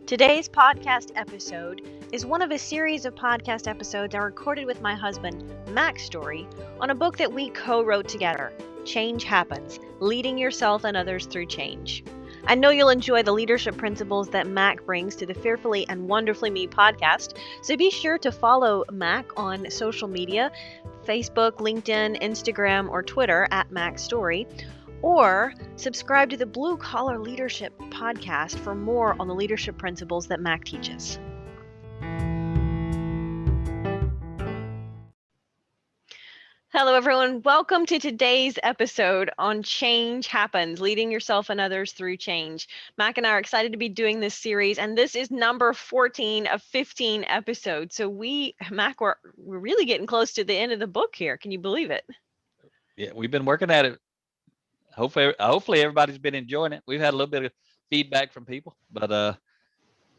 Today's podcast episode is one of a series of podcast episodes I recorded with my husband, Mac Story, on a book that we co-wrote together, Change Happens, Leading Yourself and Others Through Change. I know you'll enjoy the leadership principles that Mac brings to the Fearfully and Wonderfully Me podcast, so be sure to follow Mac on social media, Facebook, LinkedIn, Instagram, or Twitter at Mac Story, or subscribe to the Blue Collar Leadership podcast for more on the leadership principles that Mac teaches. Hello, everyone. Welcome to today's episode on Change Happens, Leading Yourself and Others Through Change. Mac and I are excited to be doing this series, and this is number 14 of 15 episodes. So Mac, we're really getting close to the end of the book here. Can you believe it? Yeah, we've been working at it. Hopefully everybody's been enjoying it. We've had a little bit of feedback from people, but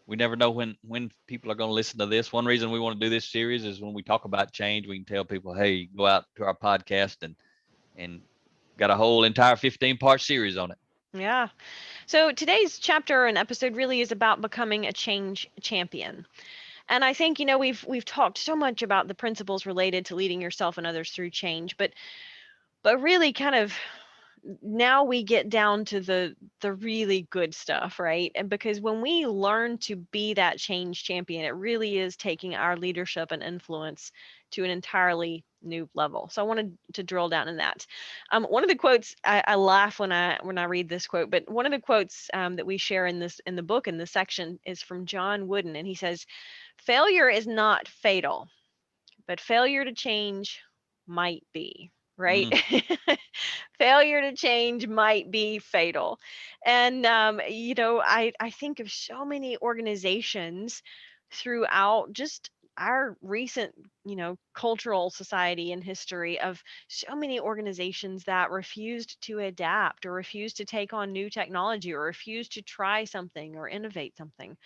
we never know when people are going to listen to this. One reason we want to do this series is when we talk about change, we can tell people, hey, go out to our podcast and got a whole entire 15-part series on it. Yeah. So today's chapter and episode really is about becoming a change champion. And I think, we've talked so much about the principles related to leading yourself and others through change, but really kind of now we get down to the really good stuff, right? And because when we learn to be that change champion, it really is taking our leadership and influence to an entirely new level. So I wanted to drill down in that. One of the quotes, I laugh when I read this quote, but one of the quotes that we share in the book in this section is from John Wooden, and he says, "Failure is not fatal, but failure to change might be." Right? Failure to change might be fatal. And, I think of so many organizations throughout just our recent, cultural society and history of so many organizations that refused to adapt or refused to take on new technology or refused to try something or innovate something.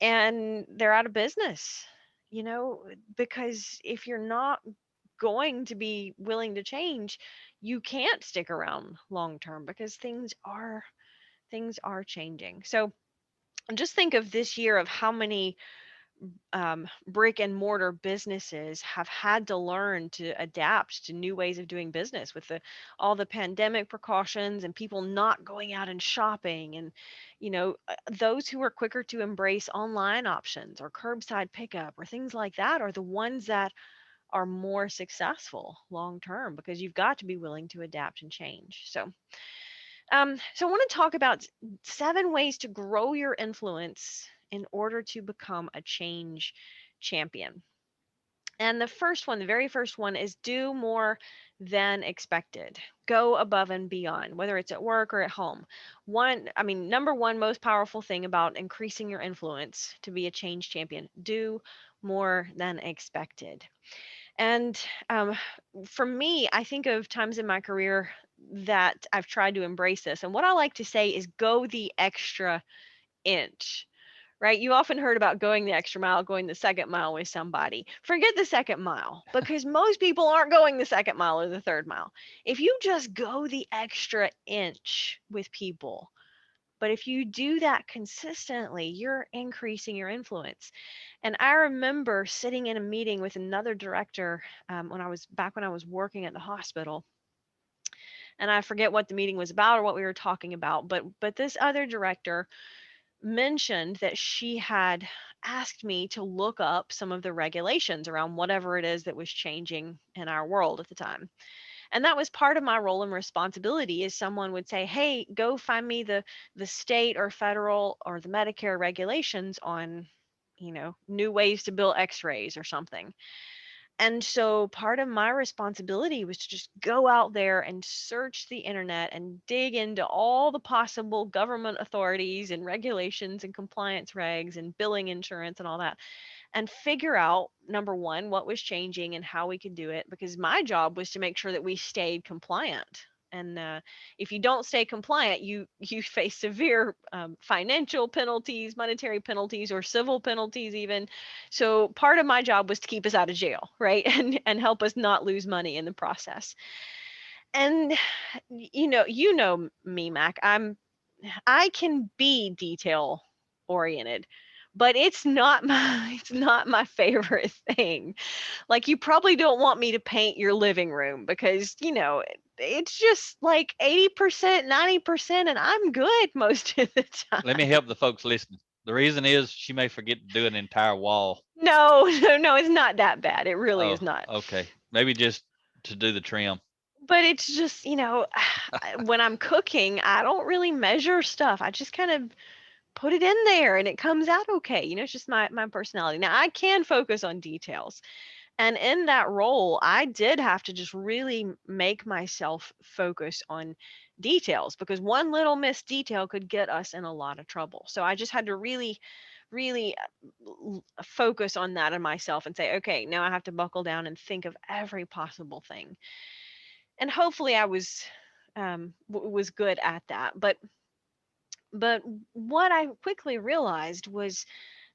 And they're out of business, because if you're not going to be willing to change, you can't stick around long term because things are changing. So just think of this year of how many brick and mortar businesses have had to learn to adapt to new ways of doing business with all the pandemic precautions and people not going out and shopping, and those who are quicker to embrace online options or curbside pickup or things like that are the ones that are more successful long term, because you've got to be willing to adapt and change. So I want to talk about 7 ways to grow your influence in order to become a change champion. And the very first one is do more than expected. Go above and beyond, whether it's at work or at home. Number one most powerful thing about increasing your influence to be a change champion, do more than expected. And for me, I think of times in my career that I've tried to embrace this. And what I like to say is go the extra inch, right? You often heard about going the extra mile, going the second mile with somebody. Forget the second mile, because most people aren't going the second mile or the third mile. If you just go the extra inch with people, but if you do that consistently, you're increasing your influence. And I remember sitting in a meeting with another director when I was working at the hospital. And I forget what the meeting was about or what we were talking about, but this other director mentioned that she had asked me to look up some of the regulations around whatever it is that was changing in our world at the time. And that was part of my role and responsibility. Is someone would say, hey, go find me the state or federal or the Medicare regulations on new ways to bill x-rays or something. And so part of my responsibility was to just go out there and search the internet and dig into all the possible government authorities and regulations and compliance regs and billing insurance and all that, and figure out, number one, what was changing and how we could do it, because my job was to make sure that we stayed compliant. And if you don't stay compliant, you face severe financial penalties, monetary penalties, or civil penalties even. So part of my job was to keep us out of jail, right? And help us not lose money in the process. And you know me, Mac. I can be detail oriented, but it's not my favorite thing. Like, you probably don't want me to paint your living room because, it's just like 80%, 90%, and I'm good most of the Let me time. help the folks listening. The reason is she may forget to do an entire wall. No, no, no, it's not that bad. It really is Oh, not. okay. Maybe just to do the trim. But it's just, when I'm cooking, I don't really measure stuff. I just kind of put it in there and it comes out okay. It's just my personality. Now, I can focus on details. And in that role, I did have to just really make myself focus on details, because one little missed detail could get us in a lot of trouble. So I just had to really, really focus on that in myself and say, okay, now I have to buckle down and think of every possible thing. And hopefully I was good at that. But what I quickly realized was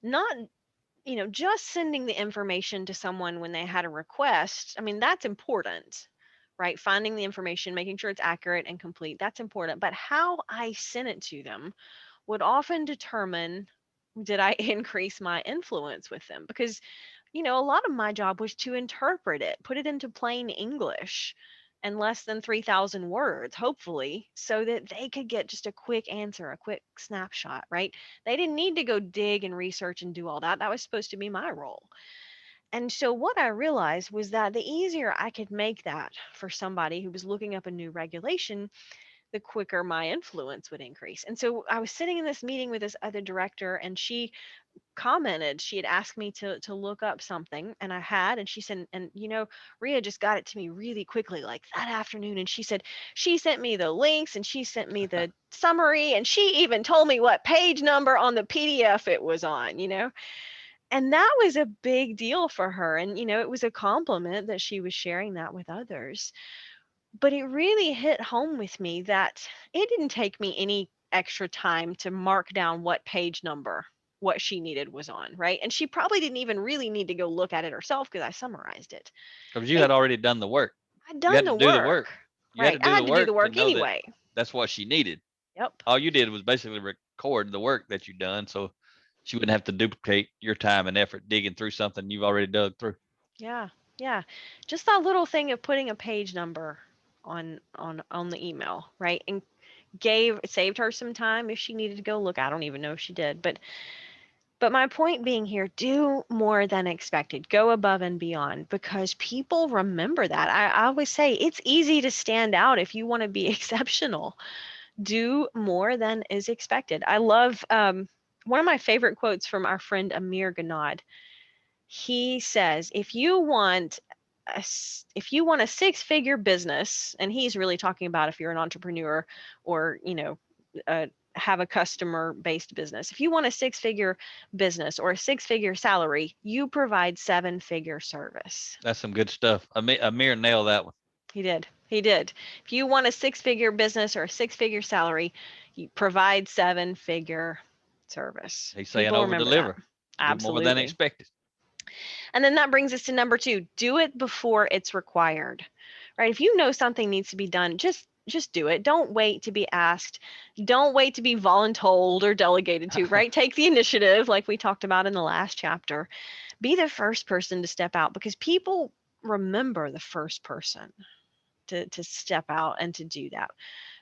not, just sending the information to someone when they had a request. I mean, that's important, right? Finding the information, making sure it's accurate and complete, that's important. But how I sent it to them would often determine, did I increase my influence with them? Because, a lot of my job was to interpret it, put it into plain English and less than 3,000 words, hopefully, so that they could get just a quick answer, a quick snapshot, right? They didn't need to go dig and research and do all that. That was supposed to be my role. And so what I realized was that the easier I could make that for somebody who was looking up a new regulation, the quicker my influence would increase. And so I was sitting in this meeting with this other director, and she commented, she had asked me to look up something, and I had, and she said, and Rhea just got it to me really quickly, like that afternoon. And she said she sent me the links and she sent me the summary, and she even told me what page number on the PDF it was on. And that was a big deal for her. And it was a compliment that she was sharing that with others. But it really hit home with me that it didn't take me any extra time to mark down what page number what she needed was on, right? And she probably didn't even really need to go look at it herself because I summarized it. Because you It had already done the work. I'd You done had to the do the work, work. You had right? to I do the had to do the work to work know that anyway. that's what she needed. Yep. All you did was basically record the work that you done, so she wouldn't have to duplicate your time and effort digging through something you've already dug through. Yeah. Yeah. Just that little thing of putting a page number on the email, right? And saved her some time if she needed to go look. I don't even know if she did, but my point being here, do more than expected. Go above and beyond, because people remember that. I always say it's easy to stand out if you want to be exceptional. Do more than is expected. I love one of my favorite quotes from our friend Amir Ganad. He says, if you want a six-figure business, and he's really talking about if you're an entrepreneur or have a customer-based business. If you want a six-figure business or a six-figure salary, you provide seven-figure service. That's some good stuff. Amir nailed that one. He did. He did. If you want a six-figure business or a six-figure salary, you provide seven-figure service. He's saying People over remember that. deliver. Do more than Absolutely. expected. And then that brings us to number 2. Do it before it's required. Right? If you know something needs to be done, just do it. Don't wait to be asked. Don't wait to be voluntold or delegated to, right? Take the initiative like we talked about in the last chapter. Be the first person to step out, because people remember the first person to step out and to do that.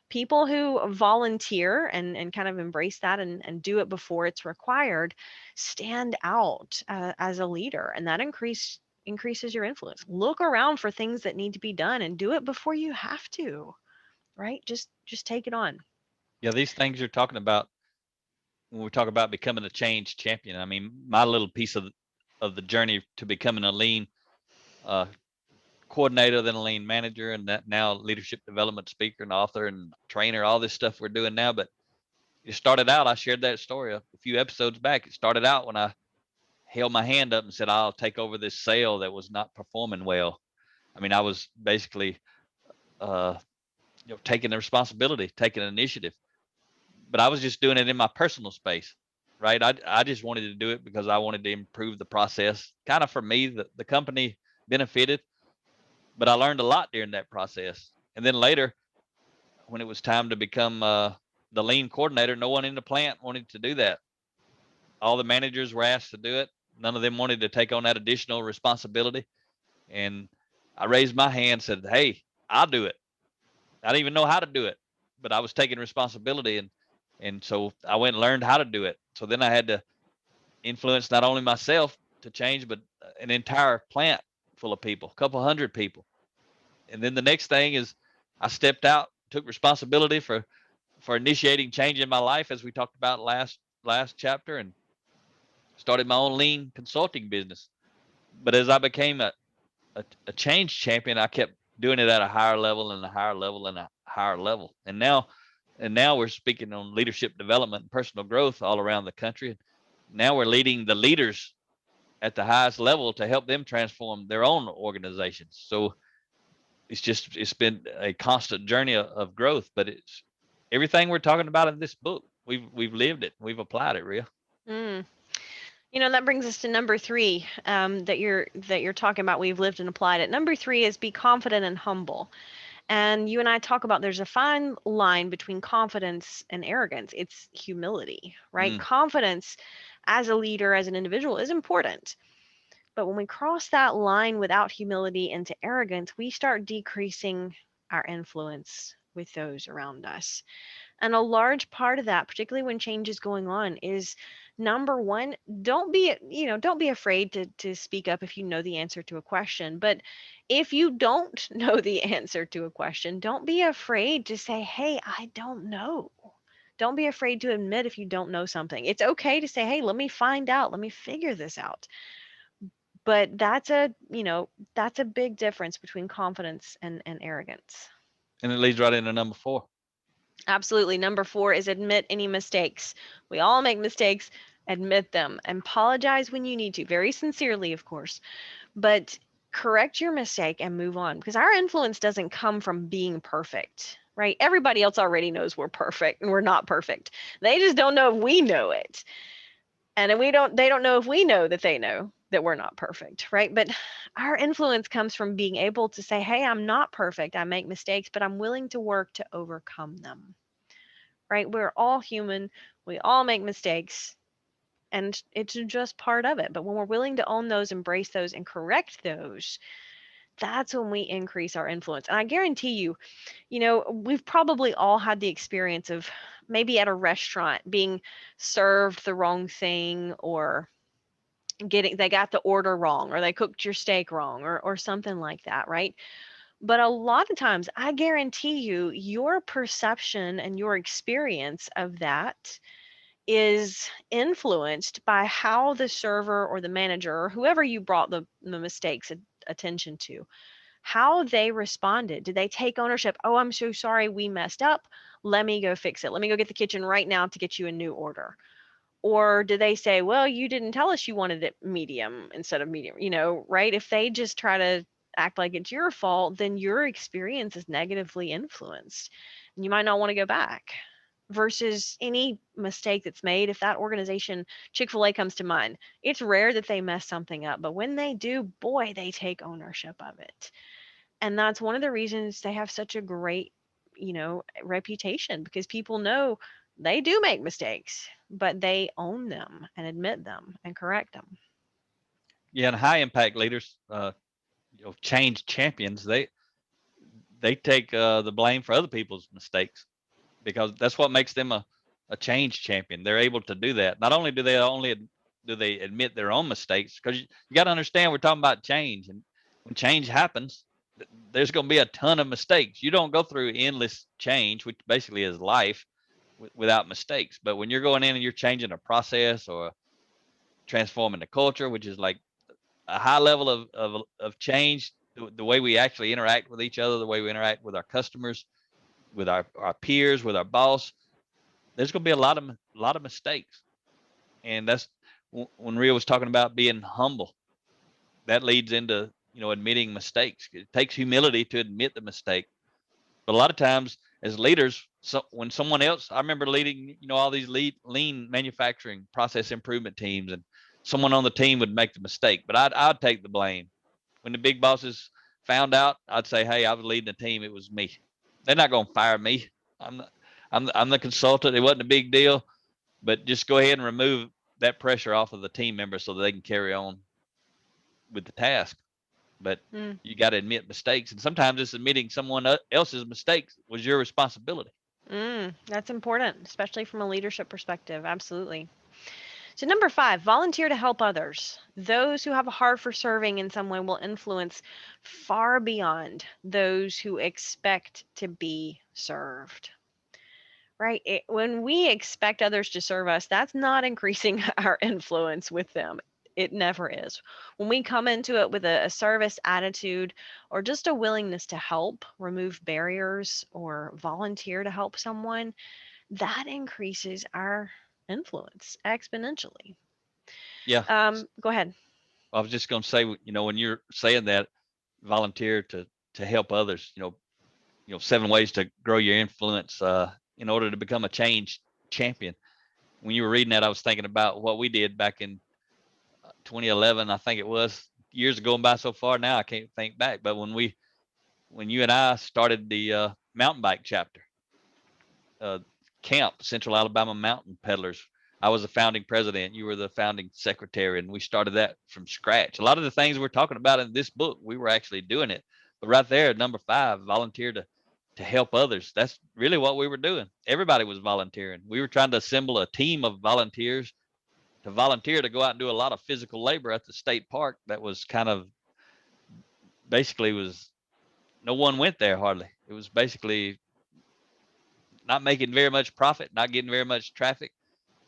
People who volunteer and kind of embrace that and do it before it's required stand out as a leader, and that increases your influence. Look around for things that need to be done and do it before you have to, right? Just take it on. Yeah, these things you're talking about when we talk about becoming a change champion. I mean, my little piece of the journey to becoming a lean uh, coordinator, then a lean manager, and that now leadership development speaker and author and trainer, all this stuff we're doing now. But it started out, I shared that story a few episodes back. It started out when I held my hand up and said, I'll take over this sale that was not performing well. I mean, I was basically, uh, taking the responsibility, taking an initiative, but I was just doing it in my personal space, right? I just wanted to do it because I wanted to improve the process. Kind of for me, the company benefited, but I learned a lot during that process. And then later, when it was time to become the lean coordinator, no one in the plant wanted to do that. all the managers were asked to do it. None of them wanted to take on that additional responsibility. And I raised my hand and said, hey, I'll do it. I didn't even know how to do it, but I was taking responsibility. And so I went and learned how to do it. So then I had to influence not only myself to change, but an entire plant full of people, a couple hundred people. And then the next thing is I stepped out, took responsibility for initiating change in my life, as we talked about last chapter, and started my own lean consulting business. But as I became a change champion, I kept doing it at a higher level and a higher level and a higher level. And now we're speaking on leadership development and personal growth all around the country. Now we're leading the leaders at the highest level to help them transform their own organizations. So it's been a constant journey of growth, but it's everything we're talking about in this book. We've lived it. We've applied it, Rhea. Mm. That brings us to number 3, that you're talking about. We've lived and applied it. Number 3 is be confident and humble. And you and I talk about there's a fine line between confidence and arrogance. It's humility, right? Confidence as a leader, as an individual, is important. But when we cross that line without humility into arrogance, we start decreasing our influence with those around us. And a large part of that, particularly when change is going on, is number one, don't be afraid to speak up if you know the answer to a question. But if you don't know the answer to a question, don't be afraid to say, hey, I don't know. Don't be afraid to admit if you don't know something. It's okay to say, hey, let me find out. Let me figure this out. But that's a big difference between confidence and arrogance. And it leads right into number 4. Absolutely. Number 4 is admit any mistakes. We all make mistakes, admit them, and apologize when you need to, very sincerely, of course, but correct your mistake and move on, because our influence doesn't come from being perfect, right? Everybody else already knows we're perfect and we're not perfect. They just don't know if we know it. And they don't know if we know that they know that we're not perfect, right? But our influence comes from being able to say, hey, I'm not perfect. I make mistakes, but I'm willing to work to overcome them, right? We're all human. We all make mistakes, and it's just part of it. But when we're willing to own those, embrace those, and correct those, that's when we increase our influence. And I guarantee you, we've probably all had the experience of maybe at a restaurant being served the wrong thing, or they got the order wrong, or they cooked your steak wrong, or something like that, right? But a lot of times, I guarantee you, your perception and your experience of that is influenced by how the server or the manager or whoever you brought the mistakes attention to, how they responded. Did they take ownership? Oh, I'm so sorry, we messed up. Let me go fix it. Let me go get the kitchen right now to get you a new order. Or do they say, well, you didn't tell us you wanted it medium instead of medium, right? If they just try to act like it's your fault, then your experience is negatively influenced. And you might not want to go back. Versus any mistake that's made, if that organization, Chick-fil-A comes to mind, it's rare that they mess something up. But when they do, boy, they take ownership of it. And that's one of the reasons they have such a great, reputation, because people know they do make mistakes, but they own them and admit them and correct them. Yeah, and high impact leaders, change champions, they take the blame for other people's mistakes, because that's what makes them a change champion. They're able to do that. Not only do they admit their own mistakes, because you got to understand we're talking about change, and when change happens, there's going to be a ton of mistakes. You don't go through endless change, which basically is life, without mistakes. But when you're going in and you're changing a process or transforming the culture, which is like a high level of change, the way we actually interact with each other, the way we interact with our customers, with our peers, with our boss, there's going to be a lot of mistakes. And that's when Rhea was talking about being humble. That leads into admitting mistakes. It takes humility to admit the mistake. But a lot of times as leaders, when someone else, I remember leading all these lean manufacturing process improvement teams, and someone on the team would make the mistake, but I'd take the blame. When the big bosses found out, I'd say, hey, I was leading the team, it was me. They're not going to fire me. I'm the consultant. It wasn't a big deal, but just go ahead and remove that pressure off of the team members so they can carry on with the task. But you got to admit mistakes, and sometimes it's admitting someone else's mistakes was your responsibility. That's important, especially from a leadership perspective. Absolutely. So number 5, volunteer to help others. Those who have a heart for serving in some way will influence far beyond those who expect to be served. Right? When we expect others to serve us, that's not increasing our influence with them. It never is. When we come into it with a service attitude or just a willingness to help, remove barriers, or volunteer to help someone, that increases our influence exponentially. Yeah. Go ahead. I was just going to say, when you're saying that, volunteer to help others, 7 ways to grow your influence in order to become a change champion. When you were reading that, I was thinking about what we did back in 2011. I think it was. Years going by so far now, I can't think back. But when you and I started the mountain bike chapter, camp, Central Alabama Mountain Peddlers, I was the founding president. You were the founding secretary, and we started that from scratch. A lot of the things we're talking about in this book, we were actually doing it. But right there, number 5, volunteer to help others. That's really what we were doing. Everybody was volunteering. We were trying to assemble a team of volunteers to volunteer to go out and do a lot of physical labor at the state park. That was kind of basically was no one went there hardly. It was basically not making very much profit, not getting very much traffic.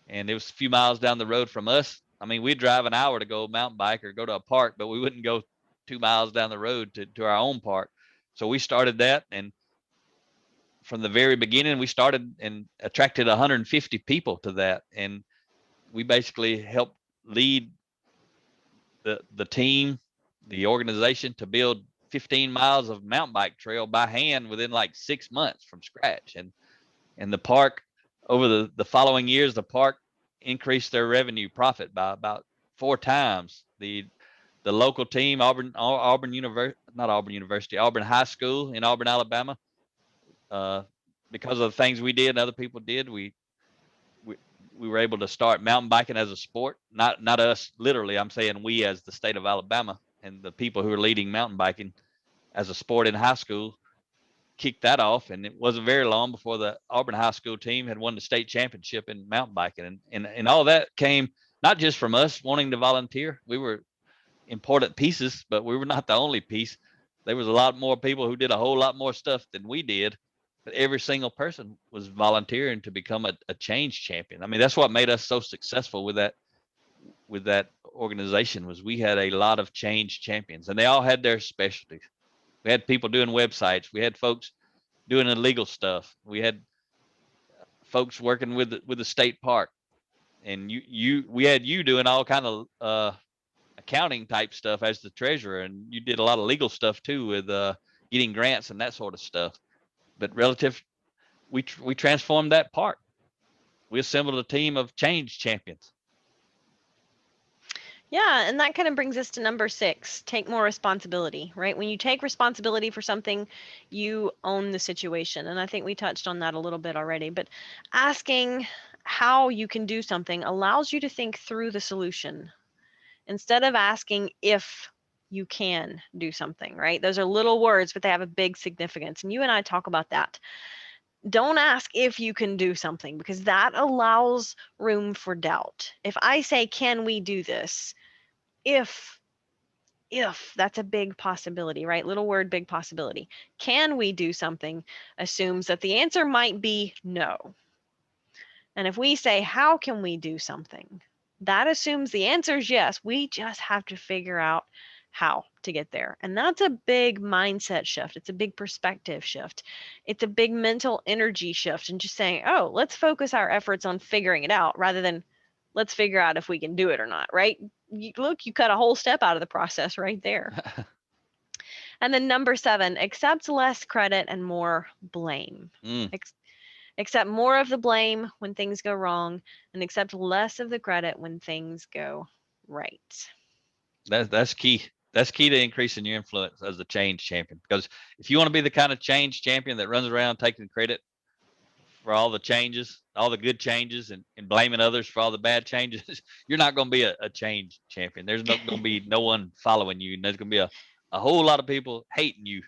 And it was a few miles down the road from us. I mean, we'd drive an hour to go mountain bike or go to a park, but we wouldn't go 2 miles down the road to our own park. So we started that, and from the very beginning, we started and attracted 150 people to that. And we basically helped lead the team, the organization, to build 15 miles of mountain bike trail by hand within like 6 months from scratch. And the park, over the following years, the park increased their revenue profit by about 4 times. The local team, Auburn High School in Auburn, Alabama, because of the things we did and other people did, we were able to start mountain biking as a sport. Not us literally. I'm saying we as the state of Alabama, and the people who are leading mountain biking as a sport in high school kicked that off. And it wasn't very long before the Auburn High School team had won the state championship in mountain biking. And all that came not just from us wanting to volunteer. We were important pieces, but we were not the only piece. There was a lot more people who did a whole lot more stuff than we did. But every single person was volunteering to become a change champion. I mean, that's what made us so successful with that organization, was we had a lot of change champions, and they all had their specialties. We had people doing websites. We had folks doing illegal stuff. We had folks working with the state park, and we had you doing all kind of accounting type stuff as the treasurer, and you did a lot of legal stuff too with getting grants and that sort of stuff. But we transformed that park. We assembled a team of change champions. Yeah, and that kind of brings us to number 6, take more responsibility, right? When you take responsibility for something, you own the situation. And I think we touched on that a little bit already, but asking how you can do something allows you to think through the solution instead of asking if you can do something, right? Those are little words, but they have a big significance. And you and I talk about that. Don't ask if you can do something, because that allows room for doubt. If I say, can we do this? If that's a big possibility, right? Little word, big possibility. Can we do something assumes that the answer might be no. And if we say, how can we do something? That assumes the answer is yes. We just have to figure out how to get there. And that's a big mindset shift. It's a big perspective shift. It's a big mental energy shift, and just saying, oh, let's focus our efforts on figuring it out rather than let's figure out if we can do it or not, right? You cut a whole step out of the process right there. And then number 7, accept less credit and more blame. Accept more of the blame when things go wrong, and accept less of the credit when things go right. That's key. That's key to increasing your influence as a change champion. Because if you want to be the kind of change champion that runs around taking credit for all the changes, all the good changes, and blaming others for all the bad changes, you're not going to be a change champion. There's no going to be no one following you, and there's going to be a whole lot of people hating you,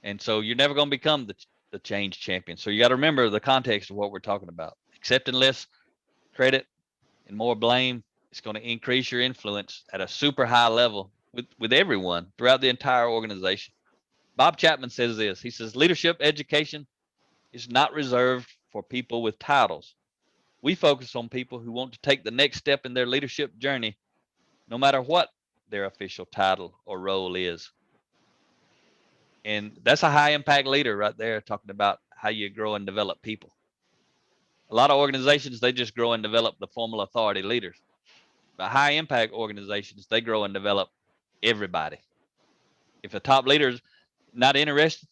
and so you're never going to become the change champion. So you got to remember the context of what we're talking about. Accepting less credit and more blame is going to increase your influence at a super high level with everyone throughout the entire organization. Bob Chapman says this. He says leadership education is not reserved for people with titles. We focus on people who want to take the next step in their leadership journey, no matter what their official title or role is. And that's a high impact leader right there, talking about how you grow and develop people. A lot of organizations, they just grow and develop the formal authority leaders. But high impact organizations, they grow and develop everybody. If a top leader's not interested,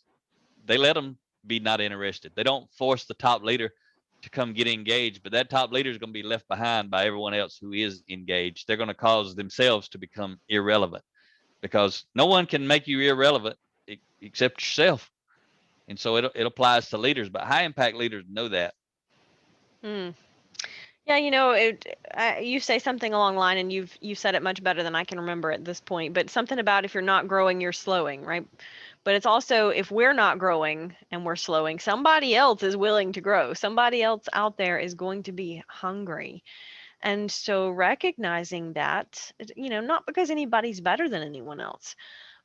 they let them be not interested. They don't force the top leader to come get engaged, but that top leader is going to be left behind by everyone else who is engaged. They're going to cause themselves to become irrelevant, because no one can make you irrelevant except yourself. And so it applies to leaders, but high impact leaders know that. Mm. Yeah, you say something along the line, and you've said it much better than I can remember at this point. But something about if you're not growing, you're slowing, right? But it's also if we're not growing and we're slowing, somebody else is willing to grow. Somebody else out there is going to be hungry. And so recognizing that, not because anybody's better than anyone else,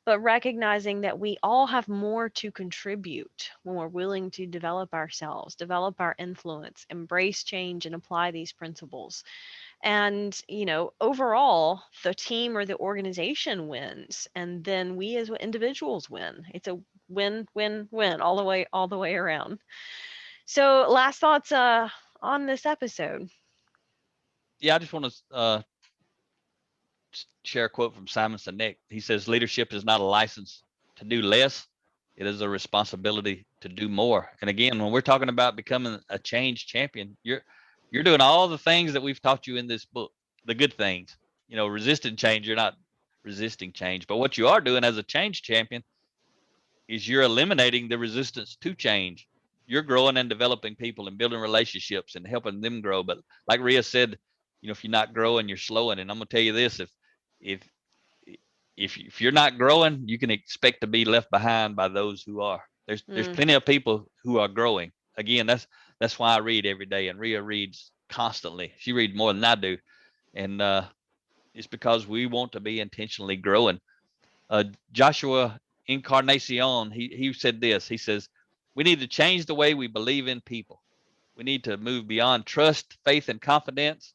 but recognizing that we all have more to contribute when we're willing to develop ourselves, develop our influence, embrace change, and apply these principles. And, overall, the team or the organization wins, and then we as individuals win. It's a win, win, win all the way around. So, last thoughts on this episode. Yeah, I just want to share a quote from Simon Sinek. He says, leadership is not a license to do less. It is a responsibility to do more. And again, when we're talking about becoming a change champion, you're doing all the things that we've taught you in this book, the good things. Resisting change, you're not resisting change. But what you are doing as a change champion is you're eliminating the resistance to change. You're growing and developing people and building relationships and helping them grow. But like Ria said, if you're not growing, you're slowing. And I'm gonna tell you this: if if you're not growing, you can expect to be left behind by those who are. There's plenty of people who are growing. Again, that's why I read every day, and Ria reads constantly. She reads more than I do, and it's because we want to be intentionally growing. Joshua Encarnacion, he said this. He says, we need to change the way we believe in people. We need to move beyond trust, faith, and confidence.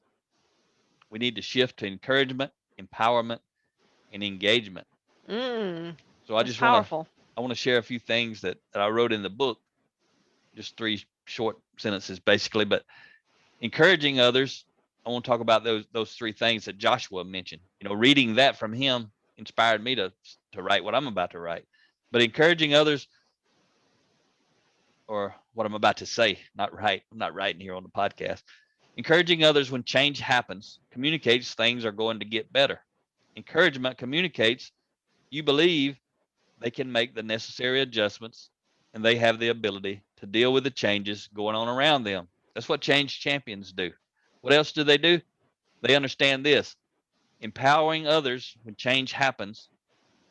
We need to shift to encouragement, empowerment, and engagement. So I just want to share a few things that I wrote in the book, just 3 short sentences basically. But encouraging others, I want to talk about those 3 things that Joshua mentioned. Reading that from him inspired me to write what I'm about to write. But encouraging others, or what I'm about to say, not write. I'm not writing here on the podcast. Encouraging others when change happens communicates things are going to get better. Encouragement communicates you believe they can make the necessary adjustments and they have the ability to deal with the changes going on around them. That's what change champions do. What else do? They understand this. Empowering others when change happens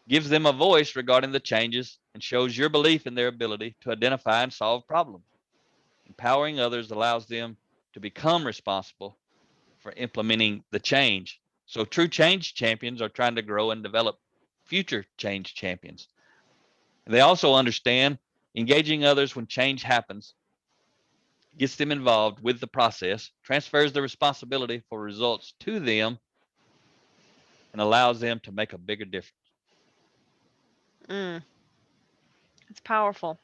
gives them a voice regarding the changes and shows your belief in their ability to identify and solve problems. Empowering others allows them to become responsible for implementing the change. So true change champions are trying to grow and develop future change champions. They also understand engaging others when change happens gets them involved with the process, transfers the responsibility for results to them, and allows them to make a bigger difference. It's powerful.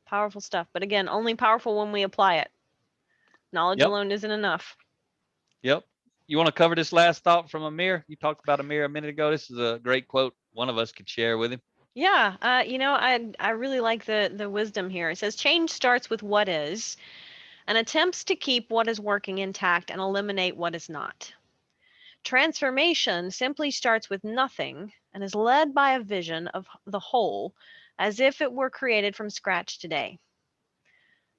Powerful stuff. But again, only powerful when we apply it. Knowledge alone isn't enough. Yep. You want to cover this last thought from Amir? You talked about Amir a minute ago. This is a great quote one of us could share with him. Yeah, I really like the wisdom here. It says change starts with what is and attempts to keep what is working intact and eliminate what is not. Transformation simply starts with nothing and is led by a vision of the whole as if it were created from scratch today.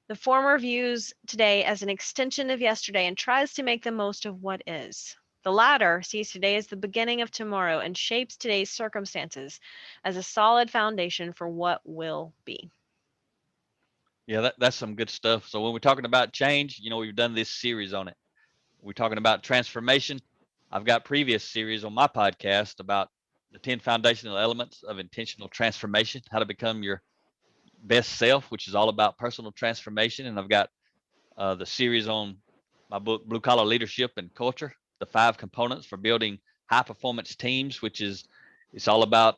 The former views today as an extension of yesterday and tries to make the most of what is. The latter sees today as the beginning of tomorrow and shapes today's circumstances as a solid foundation for what will be. Yeah, that's some good stuff. So when we're talking about change, we've done this series on it. We're talking about transformation. I've got previous series on my podcast about the 10 foundational elements of intentional transformation, how to become your best self, which is all about personal transformation. And I've got the series on my book, Blue Collar Leadership and Culture, the 5 components for building high performance teams, which is, it's all about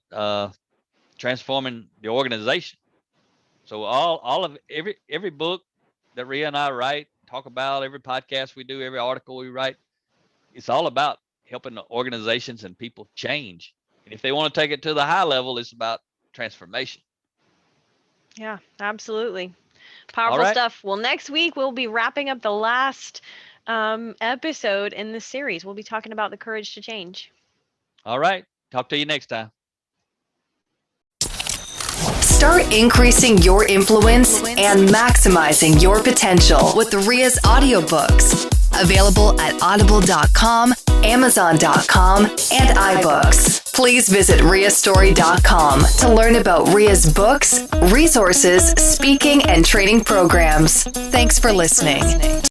transforming the organization. So all of every book that Rhea and I write, talk about, every podcast we do, every article we write, it's all about helping the organizations and people change. And if they want to take it to the high level, it's about transformation. Yeah, absolutely. Powerful stuff. Well, next week we'll be wrapping up the last episode in this series. We'll be talking about the courage to change. All right. Talk to you next time. Start increasing your influence and maximizing your potential with Rhea's audiobooks. Available at audible.com, amazon.com, and iBooks. Please visit rheastory.com to learn about Rhea's books, resources, speaking, and training programs. Thanks for listening.